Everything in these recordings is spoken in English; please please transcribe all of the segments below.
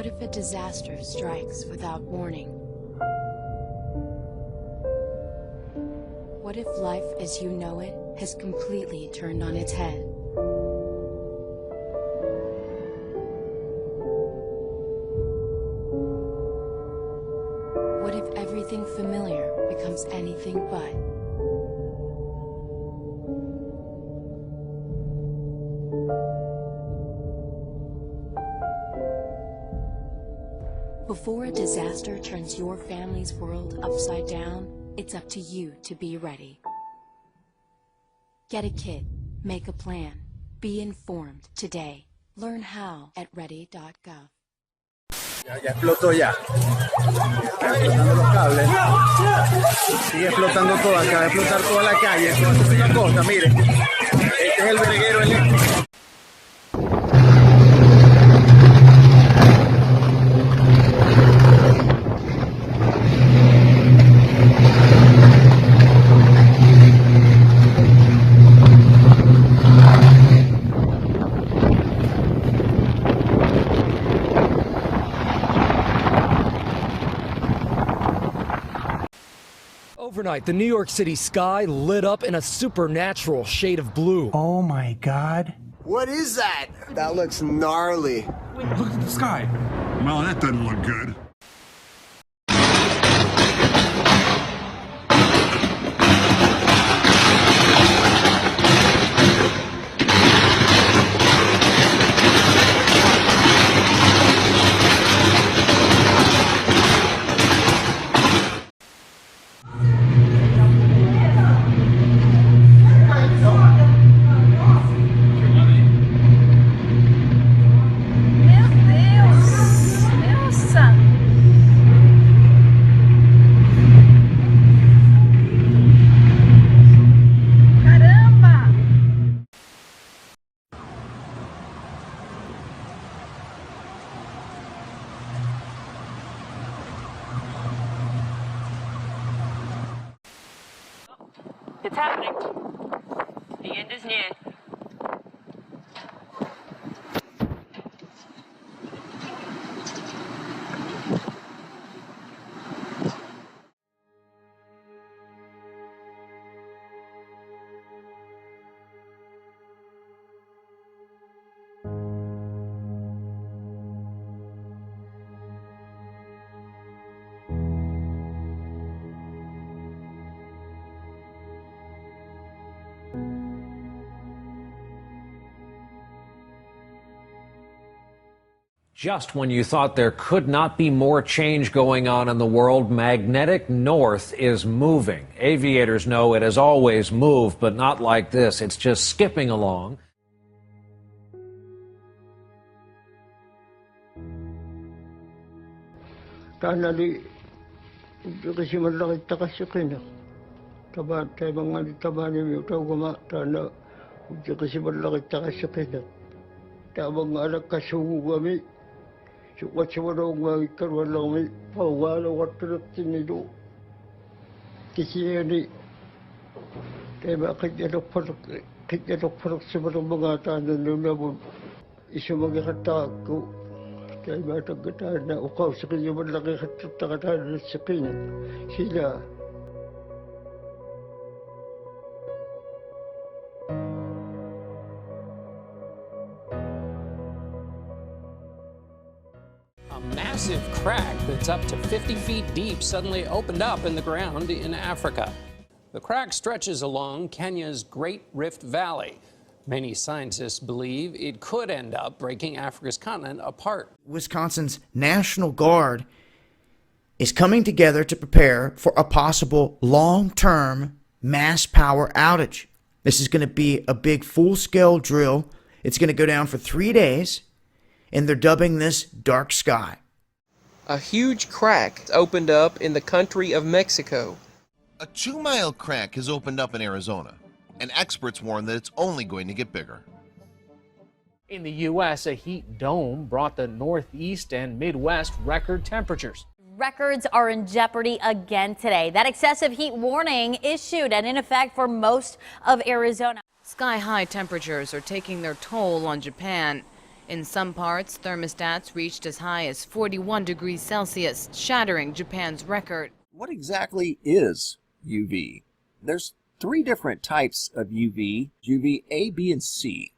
What if a disaster strikes without warning? What if life as you know it has completely turned on its head? What if everything familiar becomes anything but? Before a disaster turns your family's world upside down, it's up to you to be ready. Get a kit, make a plan, be informed today. Learn how at ready.gov. Ya explotó ya. Está explotando los cables. Sigue explotando todo, acaba de explotar toda la calle. Esto es una cosa, miren. Este es el verguero eléctrico. Overnight, the New York City sky lit up in a supernatural shade of blue. Oh my God. What is that? That looks gnarly. Look at the sky. Well, that doesn't look good. It's happening. The end is near. Just when you thought there could not be more change going on in the world, magnetic north is moving. Aviators know it has always moved, but not like this. It's just skipping along. A massive crack that's up to 50 feet deep suddenly opened up in the ground in Africa. The crack stretches along Kenya's Great Rift Valley. Many scientists believe it could end up breaking Africa's continent apart. Wisconsin's National Guard is coming together to prepare for a possible long-term mass power outage. This is going to be a big full-scale drill. It's going to go down for 3 days, and they're dubbing this Dark Sky. A huge crack opened up in the country of Mexico. A 2-mile crack has opened up in Arizona, and experts warn that it's only going to get bigger. In the U.S., a heat dome brought the Northeast and Midwest record temperatures. Records are in jeopardy again today. That excessive heat warning issued and in effect for most of Arizona. Sky-high temperatures are taking their toll on Japan. In some parts, thermostats reached as high as 41 degrees Celsius, shattering Japan's record. What exactly is UV? There's 3 different types of UV, UV A, B, and C.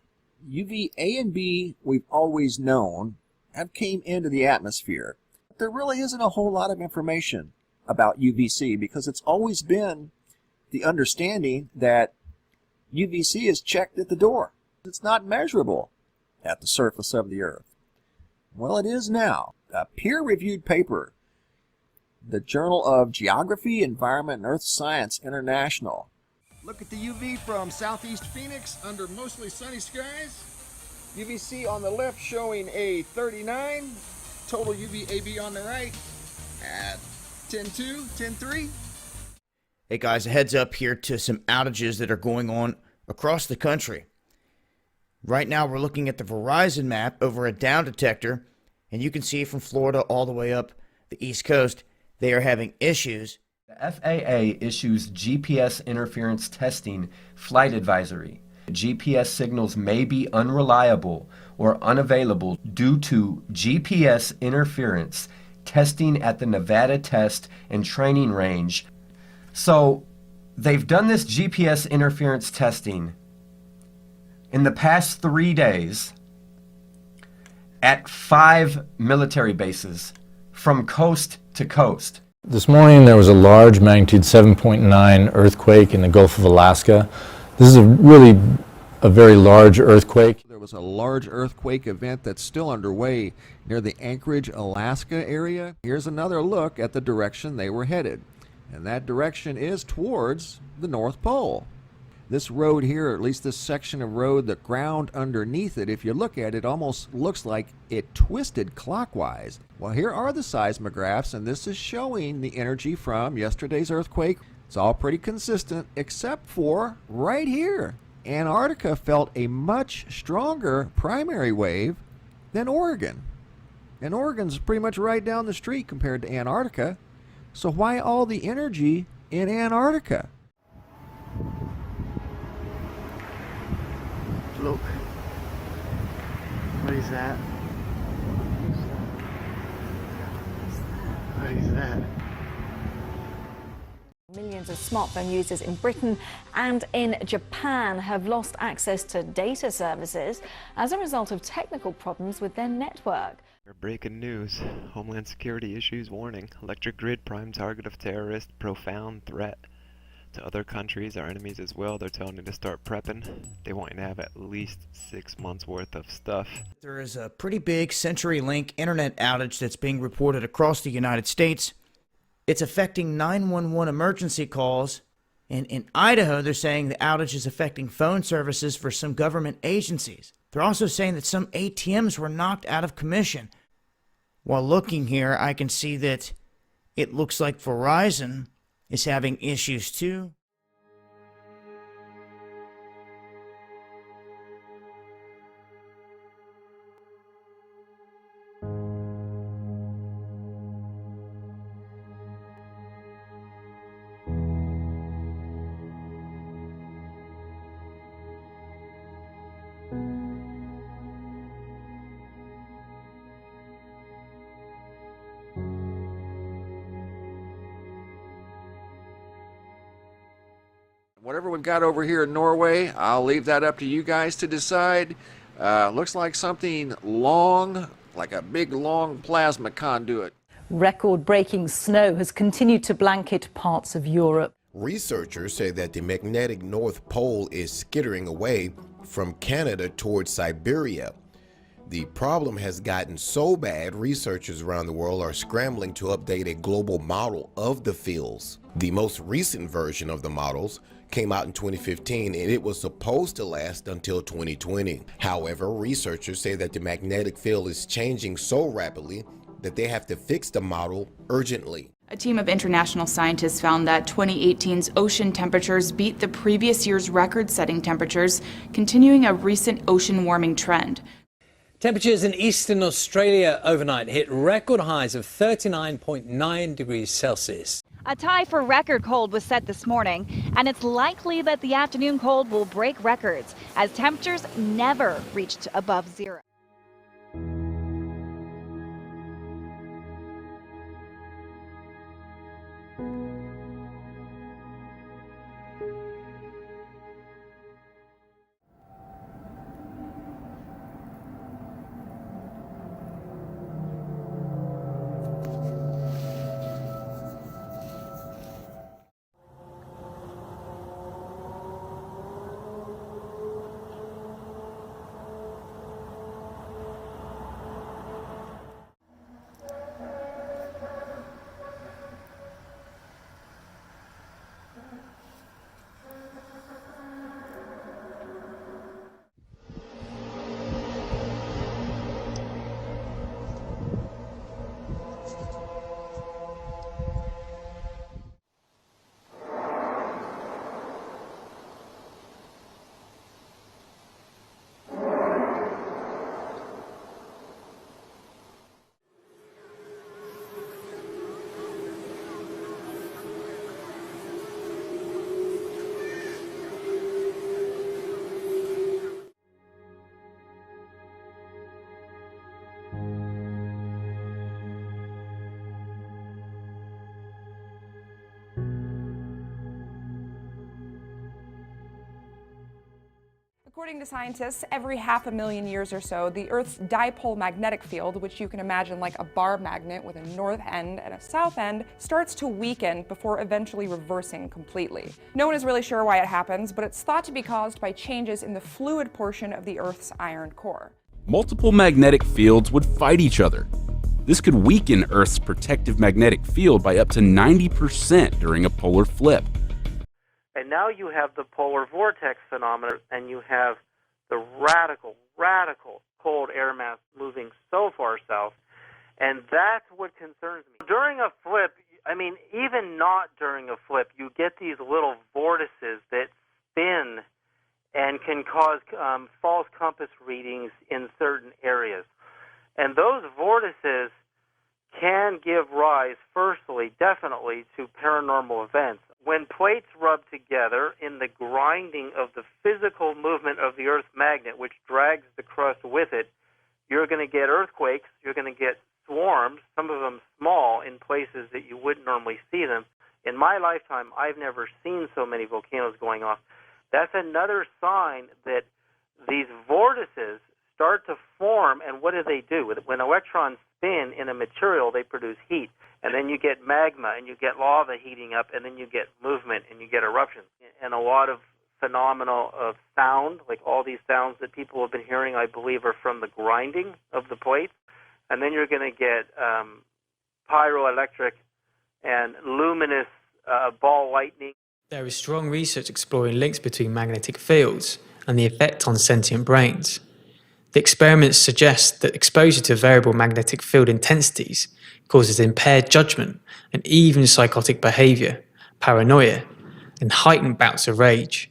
UV A and B, we've always known, have came into the atmosphere. But there really isn't a whole lot of information about UVC because it's always been the understanding that UVC is checked at the door. It's not measurable at the surface of the Earth. Well, it is now. A peer-reviewed paper, the Journal of Geography, Environment, and Earth Science International. Look at the UV from southeast Phoenix under mostly sunny skies. UVC on the left showing a 39, Total UV-AB on the right at 10.2, 10.3. Hey guys, a heads up here to some outages that are going on across the country. Right now we're looking at the Verizon map over a down detector, and you can see from Florida all the way up the East Coast, they are having issues. The FAA issues GPS interference testing flight advisory. GPS signals may be unreliable or unavailable due to GPS interference testing at the Nevada Test and Training Range. So they've done this GPS interference testing in the past 3 days at 5 military bases from coast to coast. This morning there was a large magnitude 7.9 earthquake in the Gulf of Alaska. This is a very large earthquake. There was a large earthquake event that's still underway near the Anchorage, Alaska area. Here's another look at the direction they were headed. And that direction is towards the North Pole. This road here, or at least this section of road, the ground underneath it, if you look at it, almost looks like it twisted clockwise. Well, here are the seismographs, and this is showing the energy from yesterday's earthquake. It's all pretty consistent, except for right here. Antarctica felt a much stronger primary wave than Oregon. And Oregon's pretty much right down the street compared to Antarctica. So why all the energy in Antarctica? Look. What is that? What is that? Millions of smartphone users in Britain and in Japan have lost access to data services as a result of technical problems with their network. Breaking news. Homeland Security issues warning. Electric grid prime target of terrorist. Profound threat to other countries, our enemies as well. They're telling you to start prepping. They want you to have at least 6 months worth of stuff. There is a pretty big CenturyLink internet outage that's being reported across the United States. It's affecting 911 emergency calls. And in Idaho, they're saying the outage is affecting phone services for some government agencies. They're also saying that some ATMs were knocked out of commission. While looking here, I can see that it looks like Verizon is having issues too. Whatever we've got over here in Norway, I'll leave that up to you guys to decide. Looks like something long, like a big long plasma conduit. Record-breaking snow has continued to blanket parts of Europe. Researchers say that the magnetic North Pole is skittering away from Canada towards Siberia. The problem has gotten so bad, researchers around the world are scrambling to update a global model of the fields. The most recent version of the models came out in 2015 and it was supposed to last until 2020. However, researchers say that the magnetic field is changing so rapidly that they have to fix the model urgently. A team of international scientists found that 2018's ocean temperatures beat the previous year's record-setting temperatures, continuing a recent ocean warming trend. Temperatures in eastern Australia overnight hit record highs of 39.9 degrees Celsius. A tie for record cold was set this morning, and it's likely that the afternoon cold will break records as temperatures never reached above zero. According to scientists, every 500,000 years or so, the Earth's dipole magnetic field, which you can imagine like a bar magnet with a north end and a south end, starts to weaken before eventually reversing completely. No one is really sure why it happens, but it's thought to be caused by changes in the fluid portion of the Earth's iron core. Multiple magnetic fields would fight each other. This could weaken Earth's protective magnetic field by up to 90% during a polar flip. And now you have the polar vortex phenomenon, and you have the radical cold air mass moving so far south, and that's what concerns me. During a flip, I mean, even not during a flip, you get these little vortices that spin and can cause false compass readings in certain areas. And those vortices can give rise, firstly, definitely, to paranormal events. When plates rub together in the grinding of the physical movement of the Earth's magnet, which drags the crust with it, you're going to get earthquakes, you're going to get swarms, some of them small, in places that you wouldn't normally see them. In my lifetime, I've never seen so many volcanoes going off. That's another sign that these vortices start to form, and what do? When electrons spin in a material, they produce heat. And then you get magma, and you get lava heating up, and then you get movement, and you get eruptions. And a lot of phenomena of sound, like all these sounds that people have been hearing, I believe, are from the grinding of the plates. And then you're going to get pyroelectric and luminous ball lightning. There is strong research exploring links between magnetic fields and the effect on sentient brains. The experiments suggest that exposure to variable magnetic field intensities causes impaired judgment and even psychotic behavior, paranoia, and heightened bouts of rage.